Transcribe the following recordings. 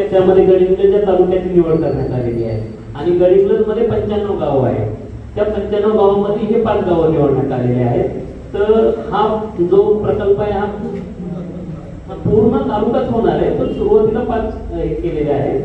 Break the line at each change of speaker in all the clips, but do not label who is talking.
त्यामध्ये गडिंग्लजच्या तालुक्याची निवड करण्यात आलेली आहे आणि गडिंग्लजमध्ये 95 गावं आहेत. त्या 95 गावांमध्ये हे 5 गावं निवडण्यात आलेले आहेत. तर हा जो प्रकल्प आहे हा पूर्ण तालुक्यात होणार आहे, पण सुरुवातीला 5 केलेले आहेत.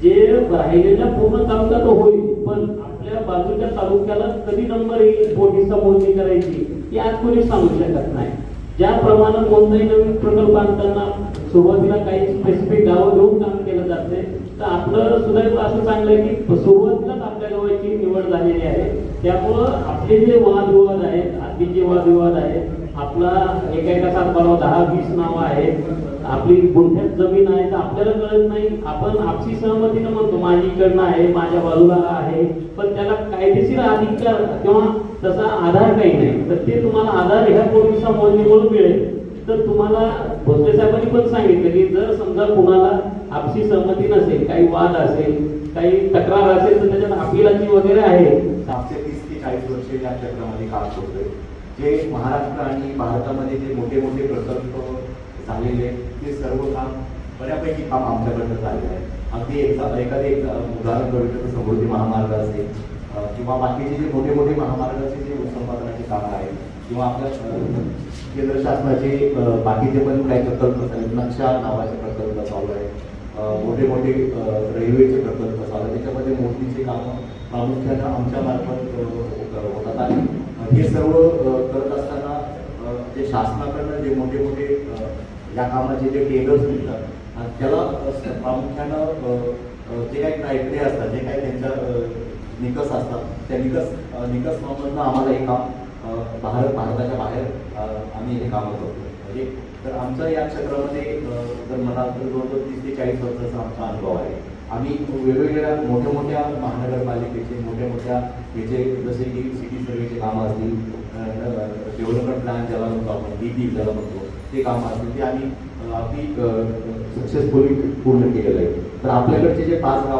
जे राहिलेल्या पूर्ण तालुका तो होईल, पण आपल्या बाजूच्या तालुक्याला कधी नंबर येईल पोटीचा मोजणी करायची ही आज कोणी सांगू शकत नाही. ज्याप्रमाणे कोणताही नवीन प्रकल्प आणताना सुरुवातीला काही स्पेसिफिक गावं घेऊन काम केलं जाते, तर आपलं सुदैव असं चांगलं आहे की सुरुवातीलाच आपल्या गावाची निवड झालेली आहे. त्यामुळं आपले जे वादविवाद आहेत, आधीचे वादविवाद आहेत, आपला एका सातबारा 10-20 नावं आहेत, आपली गुंठ्यात जमीन आहे, तर आपल्याला कळत नाही. आपण आपसी सहमतीनं म्हणतो माझी इकडनं आहे, माझ्या बाजूला आहे, पण त्याला कायदेशीर अधिकार किंवा तसा आधार काही नाही. तर ते तुम्हाला आधार ह्या पोलिसा मोजणीमुळे मिळेल. तर तुम्हाला भोसले साहेबांनी पण सांगितलं की जर समजा कुणाला आपसी सहमती नसेल, काही वाद असेल, काही तक्रार असेल, तर त्याच्यात अपीलाची वगैरे आहे.
30 ते 40 वर्षे या क्षेत्रामध्ये काम करतोय. जे महाराष्ट्र आणि भारतामध्ये जे मोठे मोठे प्रकल्प झालेले ते सर्व काम बऱ्यापैकी काम आमच्याकडनं झालेलं आहे. अगदी एखादे उदाहरण करू समृद्धी महामार्ग असेल किंवा बाकीचे जे मोठे मोठे महामार्गाचे जे उत्संपादनाचे काम आहेत किंवा आपल्या केंद्र शासनाचे बाकीचे पण काही प्रकल्प आहेत. नक्षा नावाचे प्रकल्प चालू आहे, मोठे मोठे रेल्वेचे प्रकल्प चालू आहे. त्याच्यामध्ये मोठीचे कामं प्रामुख्यानं आमच्या मार्फत होतात आणि हे सर्व करत असताना जे शासनाकडनं जे मोठे मोठे या कामाचे जे टेंडर्स मिळतात त्याला प्रामुख्यानं जे काही क्रायटेरिया असतात, जे काही त्यांच्या निकष असतात, त्या निकष मानून आम्हाला हे काम भारताच्या बाहेर आम्ही हे कामं करतो. म्हणजे तर आमचं या क्षेत्रामध्ये जर म्हणाल तर जवळजवळ 30 ते 40 वर्षाचा आमचा अनुभव आहे. आम्ही वेगवेगळ्या मोठ्या मोठ्या महानगरपालिकेचे मोठ्या याचे जसे की सिटी सर्वेचे कामं असतील, डेव्हलपमेंट प्लॅन ज्याला म्हणतो आपण DP ज्याला म्हणतो ते कामं असतील, ते आम्ही अगदी सक्सेसफुली पूर्ण केलेलं आहे. तर आपल्याकडचे जे 5 गाव